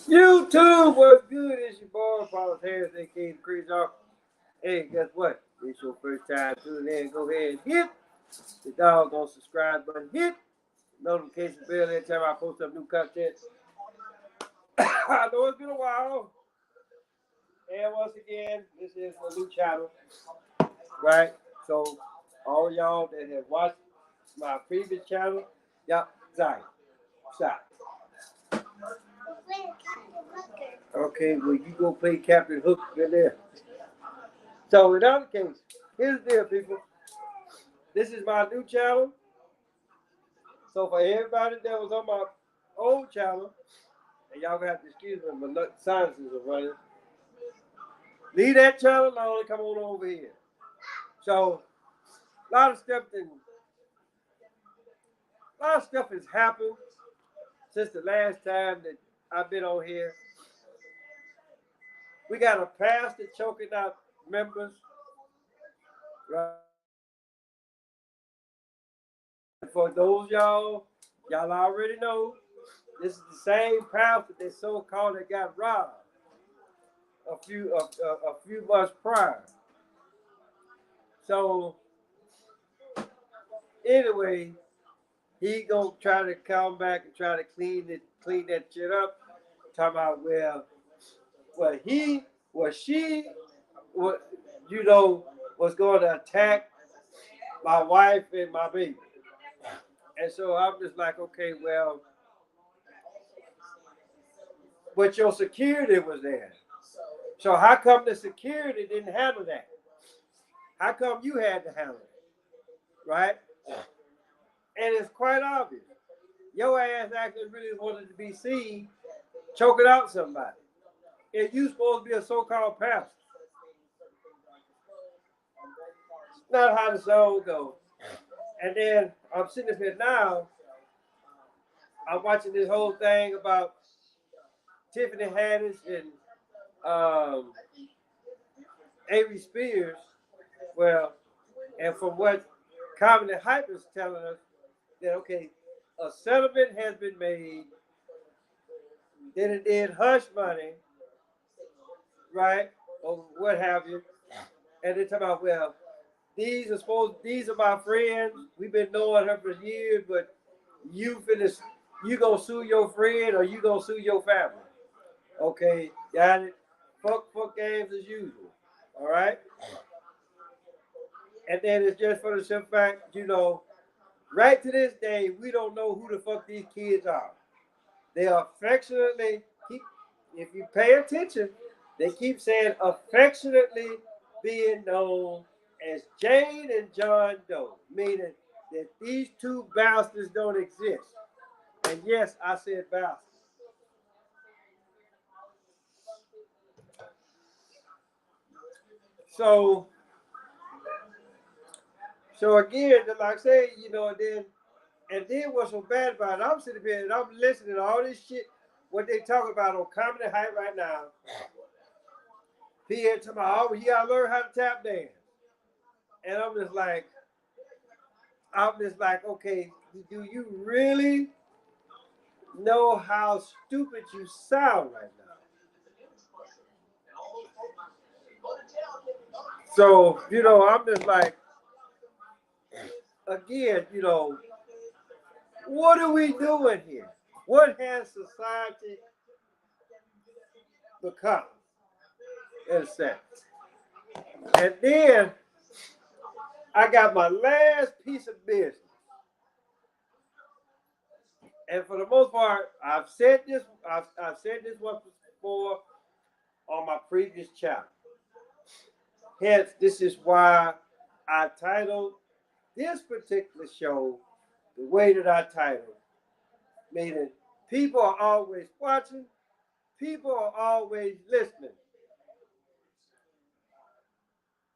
YouTube, what's good? It's your boy, Paul Harris, aka the Crazy Off. Hey, guess what? It's your first time tuning in. Go ahead and hit the doggone subscribe button. Hit the notification bell every time I post up new content. I know it's been a while. And once again, this is a new channel, right? So, all y'all that have watched my previous channel, y'all, sorry, sorry. Okay, well, you go play Captain Hook in there. So, in other case, here's the deal, people. This is my new channel. So for everybody that was on my old channel, and y'all gonna have to excuse me, my sinuses are running. Leave that channel alone and come on over here. So a lot of stuff has happened since the last time that I've been on here. We got a pastor choking out members. Right? For those y'all already know, this is the same pastor that so-called that got robbed a few months prior. So anyway, he gonna try to come back and try to clean that shit up. Talking about she, what was going to attack my wife and my baby. And so I'm just like, okay, well, but your security was there. So how come the security didn't handle that? How come you had to handle it, right? And it's quite obvious. Your ass actually really wanted to be seen choking out somebody. And you supposed to be a so-called pastor. It's not how the song goes. And then I'm sitting up here now. I'm watching this whole thing about Tiffany Haddish and um, Avery Spears. Well, and from what Comedy Hype is telling us, that okay, a settlement has been made. Then it did hush money, right, or what have you. And they talk about, well, these are my friends. We've been knowing her for years, but you gonna sue your friend or you gonna sue your family. Okay, got it. Fuck games as usual. All right. And then it's just for the simple fact, right to this day, we don't know who the fuck these kids are. They affectionately keep, if you pay attention, they keep saying affectionately being known as Jane and John Doe, meaning that these two bastards don't exist. And yes, I said bastards. So, so again, like I say, and then what's so bad about it, I'm sitting here and I'm listening to all this shit, what they talk about on Comedy Hype right now. He ain't talking about, oh, you gotta learn how to tap dance. And I'm just like, okay, do you really know how stupid you sound right now? So, I'm just like, again, what are we doing here? What has society become, in a sense? And then I got my last piece of business. And for the most part, I've said this once before on my previous channel. Hence, this is why I titled this particular show the way that I titled, meaning people are always watching, people are always listening.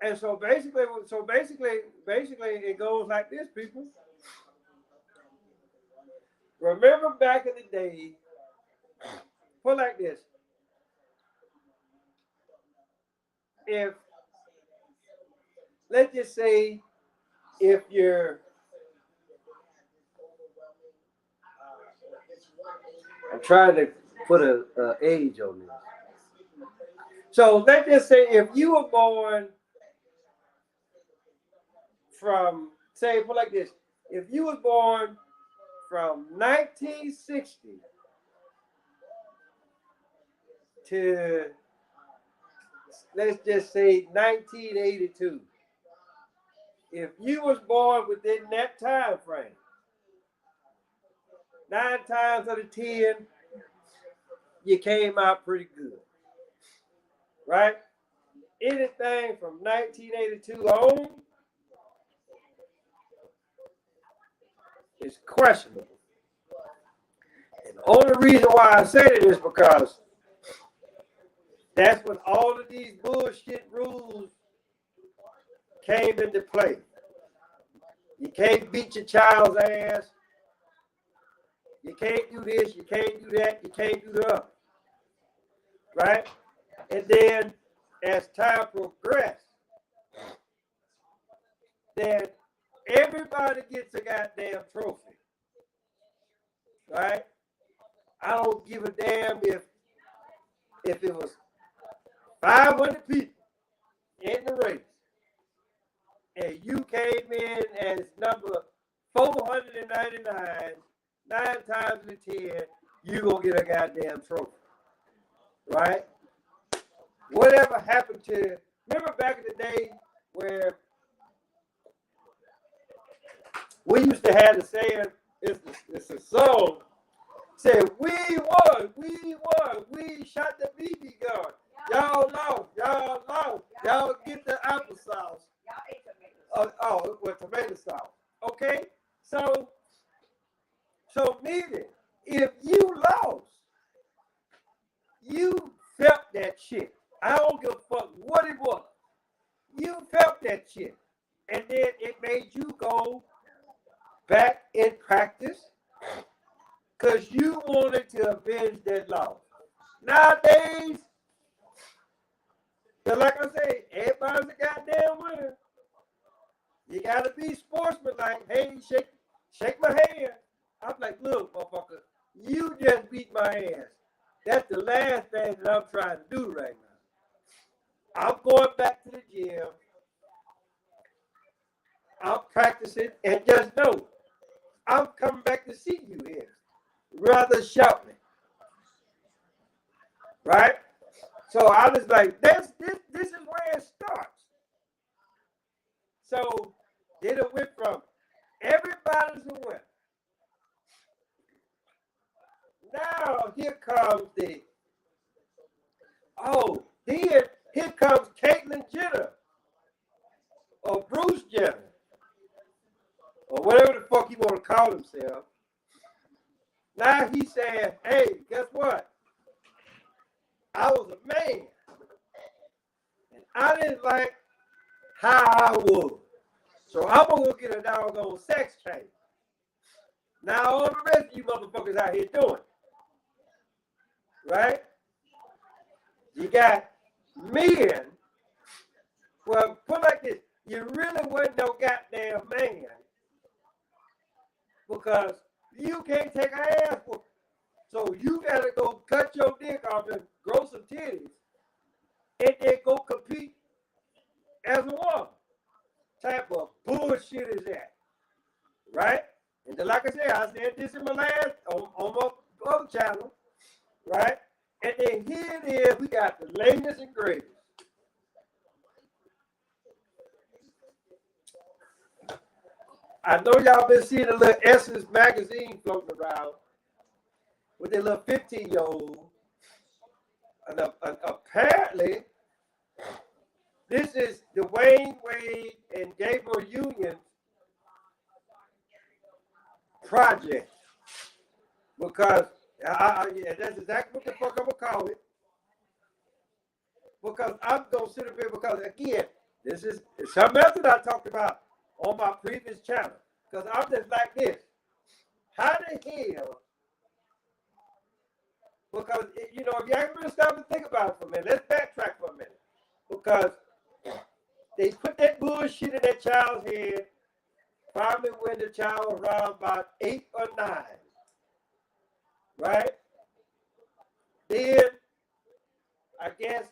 And so basically, it goes like this, people. Remember back in the day, put like this: if let's just say if you're I'm trying to put a age on this. So let's just say if you were born from, say, put like this, if you were born from 1960 to, let's just say, 1982, if you was born within that time frame, 9 times out of 10, you came out pretty good, right? Anything from 1982 on is questionable. And the only reason why I say it is because that's when all of these bullshit rules came into play. You can't beat your child's ass. You can't do this, you can't do that, you can't do the other. Right? And then as time progressed, then everybody gets a goddamn trophy. Right? I don't give a damn if it was 500 people in the race and you came in as number 499, 9 times out of 10, you gonna get a goddamn trophy. Right? Whatever happened to, remember back in the day where we used to have the saying, it's a song, said, we won, we shot the BB gun. Y'all lost, y'all get the applesauce. Y'all ate tomatoes. With tomato sauce. Okay? So meaning, if you lost, you felt that shit. I don't give a fuck what it was. You felt that shit. And then it made you go back and practice because you wanted to avenge that loss. Nowadays, like I say, everybody's a goddamn winner. You gotta be sportsmanlike. Hey, shake my hand. I'm like, look, motherfucker, you just beat my ass. That's the last thing that I'm trying to do right now. I'm going back to the gym. I'm practicing, and just know, I'm coming back to see you here. Rather shout me. Right? So I was like, this is where it starts. So then it went from everybody's a winner. Now here comes then here comes Caitlyn Jenner or Bruce Jenner or whatever the fuck you want to call himself. Now he said, hey, guess what? I was a man. And I didn't like how I was. So I'm going to go get a doggone sex change. Now all the rest of you motherfuckers out here doing. Right? You got men. Well, put like this. You really wasn't no goddamn man. Because you can't take an ass whooping. So you got to go cut your dick off and grow some titties. And then go compete as a woman. Type of bullshit is that. Right? And then, like I said this in my last, on my other channel. Right? And then here it is, we got the latest and greatest. I know y'all been seeing a little Essence magazine floating around with their little 15-year-old. And apparently, this is Dwayne Wade and Gabriel Union's project. Because that's exactly what the fuck I'm going to call it. Because I'm going to sit up here because, again, this is something else that I talked about on my previous channel. Because I'm just like this. How the hell? Because, if you really stop and think about it for a minute, let's backtrack for a minute. Because they put that bullshit in that child's head probably when the child was around about 8 or 9. right? Then, I guess,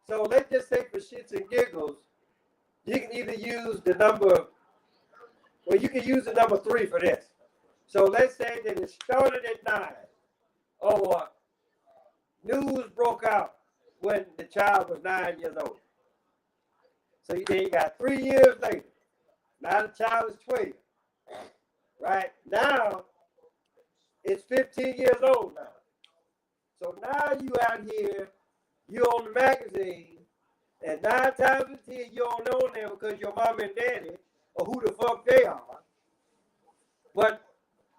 so let's just say for shits and giggles, you can either use the number, well, you can use the number 3 for this. So let's say that it started at 9, or news broke out when the child was 9 years old. So you got 3 years later. Now the child is 12. Right? Now it's 15 years old now. So now you out here, you on the magazine, and 9 times out of 10 you don't know them because your mom and daddy or who the fuck they are. But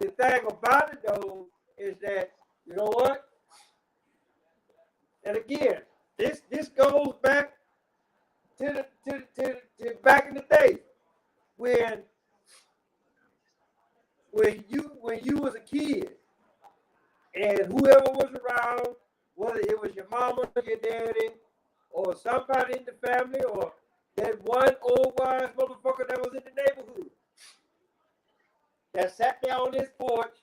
the thing about it though is that, you know what? And again, this goes back to back in the day when you was a kid and whoever was around, whether it was your mama, your daddy, or somebody in the family, or that one old wise motherfucker that was in the neighborhood that sat there on his porch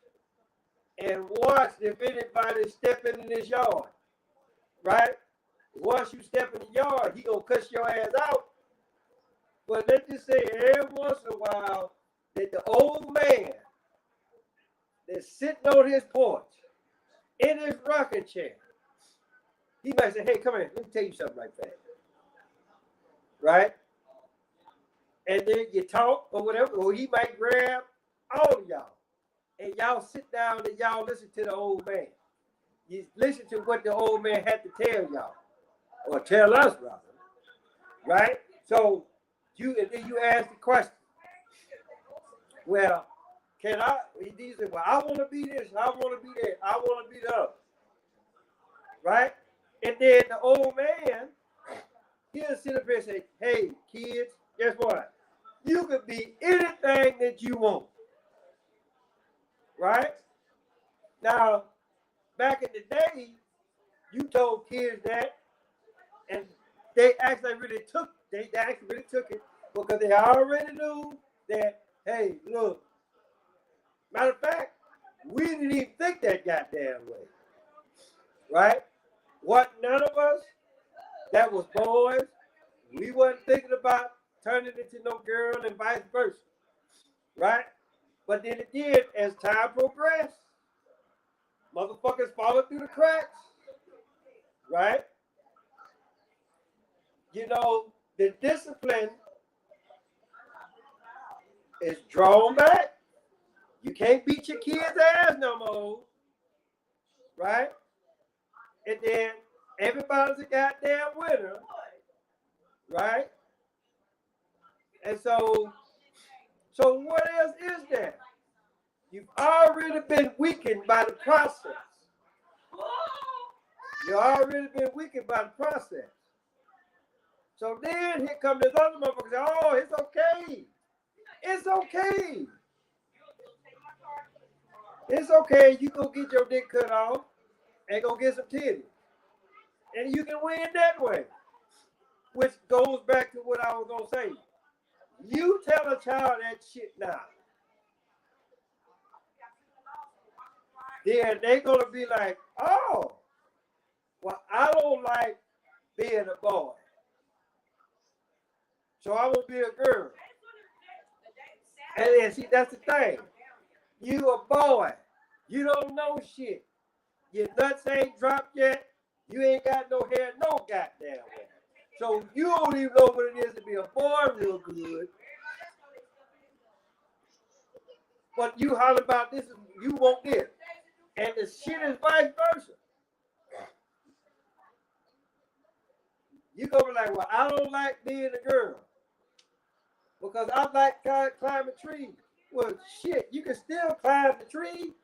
and watched if anybody stepping in his yard, right? Once you step in the yard, he gonna cuss your ass out. But let's just say every once in a while that the old man that's sitting on his porch in his rocking chair, he might say, hey, come here, let me tell you something like that. Right? And then you talk or whatever, or he might grab all of y'all and y'all sit down and y'all listen to the old man. You listen to what the old man had to tell y'all, or tell us rather. Right? So and then you ask the question. Well, can I? He said, well, I want to be this, I want to be that, I want to be the other. Right? And then the old man, he'll sit up here and say, hey, kids, guess what? You could be anything that you want. Right? Now, back in the day, you told kids that, and they actually really took it because they already knew that, hey, look, matter of fact, we didn't even think that goddamn way. Right? What none of us that was boys, we wasn't thinking about turning into no girl and vice versa. Right? But then again, as time progressed, motherfuckers falling through the cracks. Right? You know, the discipline is drawn back. You can't beat your kids' ass no more. Right? And then everybody's a goddamn winner. Right? And so what else is there? You've already been weakened by the process. You've already been weakened by the process. So then here comes this other motherfucker and say, oh, it's okay. It's okay. It's okay. You go get your dick cut off and go get some titties. And you can win that way. Which goes back to what I was going to say. You tell a child that shit now. Then they're going to be like, oh, well, I don't like being a boy. So I will be a girl. And then see, that's the thing. You a boy. You don't know shit. Your nuts ain't dropped yet. You ain't got no hair, no goddamn way. So you don't even know what it is to be a boy real good. But you holler about this, you want this. And the shit is vice versa. You gonna be like, well, I don't like being a girl because I like climbing trees. Well, shit, you can still climb the tree.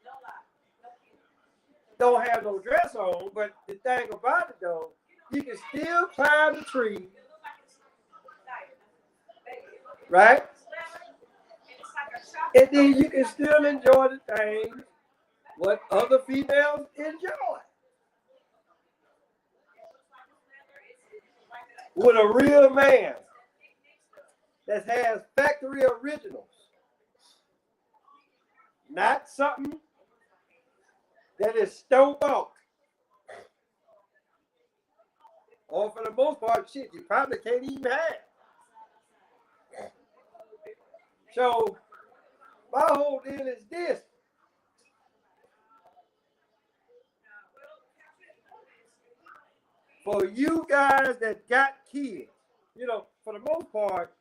Don't have no dress on, but the thing about it though, you can still climb the tree, right? And then you can still enjoy the things what other females enjoy. With a real man that has factory originals. Not something that is store-bought. Or for the most part, shit, you probably can't even have. So my whole deal is this. For you guys that got kids, you know, for the most part,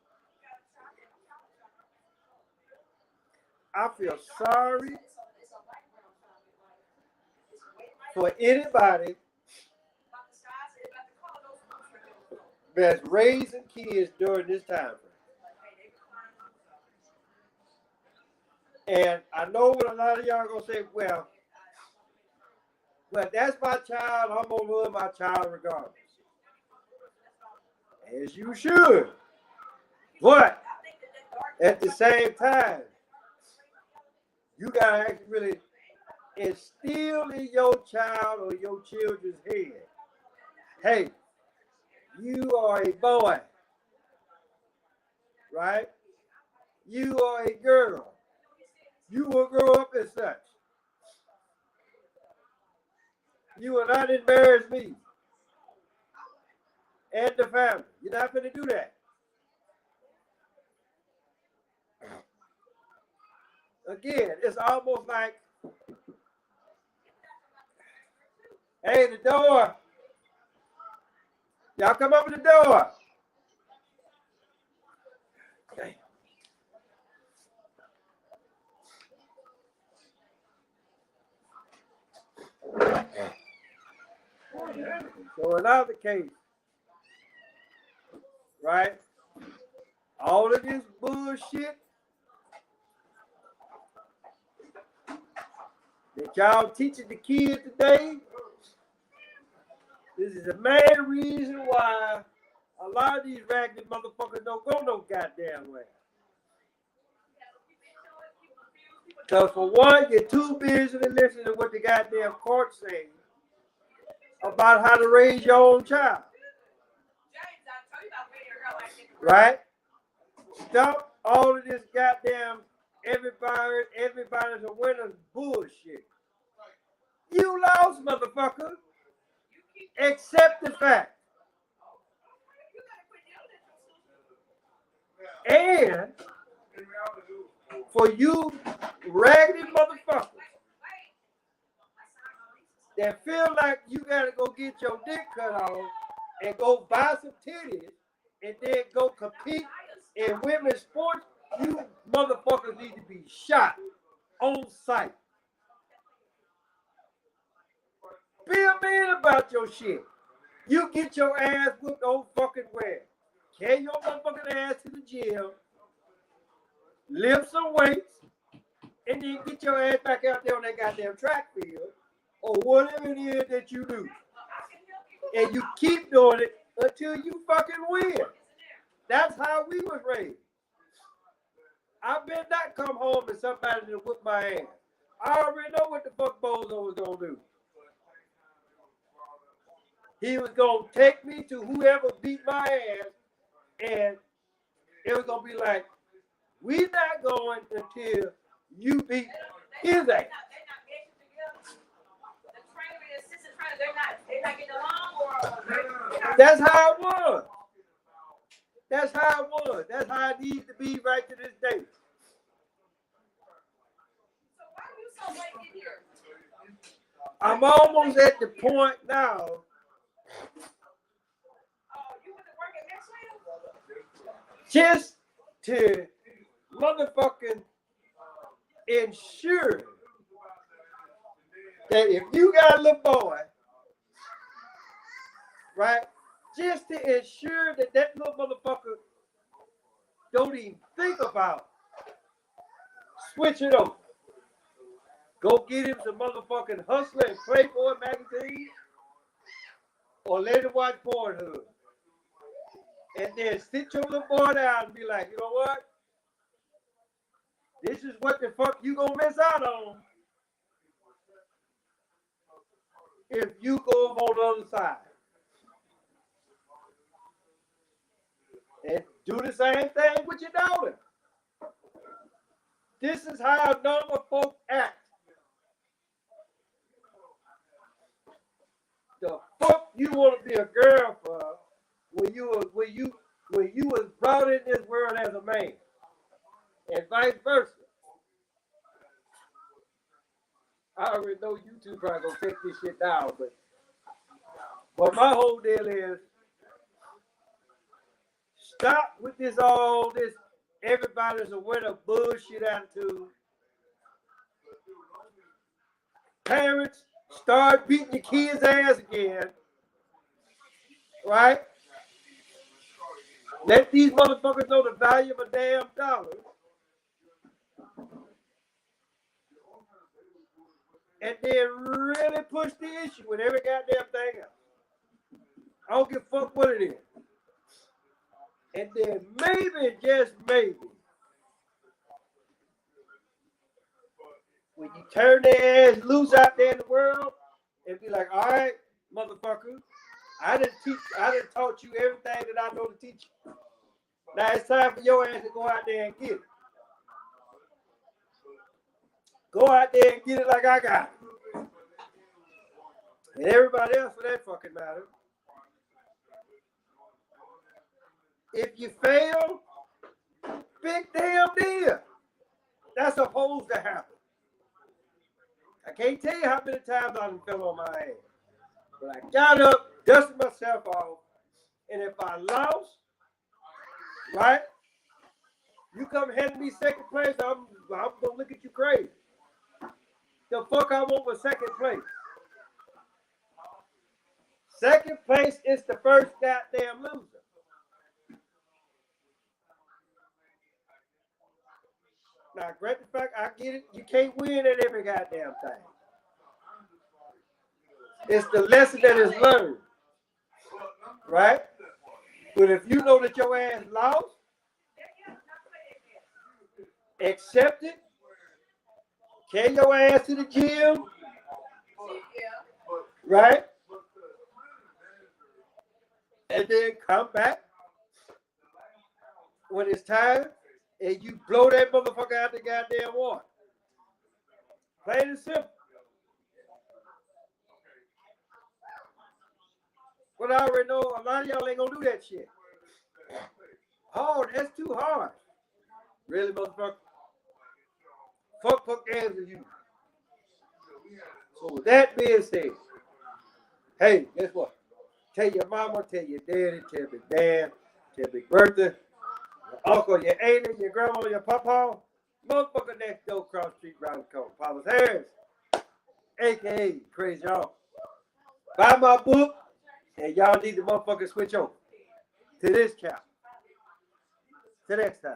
I feel sorry for anybody that's raising kids during this time frame. And I know what a lot of y'all gonna say, well, that's my child, I'm gonna love my child regardless. As you should. But at the same time, you gotta actually really instill in your child or your children's head, hey, you are a boy, right? You are a girl. You will grow up as such. You will not embarrass me and the family. You're not going to do that. Again, it's almost like, hey, the door. Y'all come over the door. Okay. So in our case, right, all of this bullshit that y'all teaching the kids today, this is the main reason why a lot of these ragged motherfuckers don't go no goddamn way. Because for one, you're too busy to listen to what the goddamn court's saying about how to raise your own child. Right? Stop all of this goddamn everybody's a winner bullshit. You lost, motherfucker. Accept the fact. And for you raggedy motherfuckers that feel like you gotta go get your dick cut off and go buy some titties and then go compete in women's sports, you motherfuckers need to be shot on sight. Be a man about your shit. You get your ass whooped on fucking where? Carry your motherfucking ass to the gym, lift some weights, and then get your ass back out there on that goddamn track field or whatever it is that you do. And you keep doing it until you fucking win. That's how we was raised. I better not come home and somebody to whip my ass. I already know what the fuck Bozo was gonna do. He was gonna take me to whoever beat my ass, and it was gonna be like, we not going until you beat his ass. That's how it was. That's how it was. That's how it needs to be right to this day. I'm almost at the point now. Just to motherfucking ensure that if you got a little boy, right, just to ensure that that little motherfucker don't even think about switching over. Go get him some motherfucking Hustler and Playboy magazine, or let him watch Pornhub. And then sit your little boy down and be like, you know what? This is what the fuck you gonna miss out on if you go up on the other side. And do the same thing with your daughter. This is how normal folk act. the fuck you want to be a girl for when you was brought in this world as a man, and vice versa. I already know you two probably gonna take this shit down, but my whole deal is stop with all this. Everybody's aware of bullshit attitude. Parents start beating your kids' ass again, right? Let these motherfuckers know the value of a damn dollar. And then really push the issue with every goddamn thing else. I don't give a fuck what it is. And then maybe, just maybe, when you turn their ass loose out there in the world and be like, all right, motherfucker, I done taught you everything that I know to teach you. Now it's time for your ass to go out there and get it. Go out there and get it like I got it. And everybody else for that fucking matter. If you fail, big damn deal. That's supposed to happen. I can't tell you how many times I fell on my ass. But I got up, dusted myself off, and if I lost, right, you come handing me second place, I'm gonna look at you crazy. The fuck I want was second place. Second place is the first goddamn loser. Now, great the fact, I get it, you can't win at every goddamn thing. It's the lesson that is learned, right? But if you know that your ass lost, accept it, carry your ass to the gym, right? And then come back when it's time and you blow that motherfucker out the goddamn water. Plain and simple. But I already know a lot of y'all ain't gonna do that shit. Hard, that's too hard. Really, motherfucker? Fuck hands with you. So with that being said, hey, guess what? Tell your mama, tell your daddy, tell your dad, tell Big Bertha, your uncle, your auntie, your grandma, your papa, motherfucker next door across the street round the corner. Papa's Harris, a.k.a. Crazy Y'all. Buy my book, and y'all need to motherfucker switch over to this chapter. Till next time.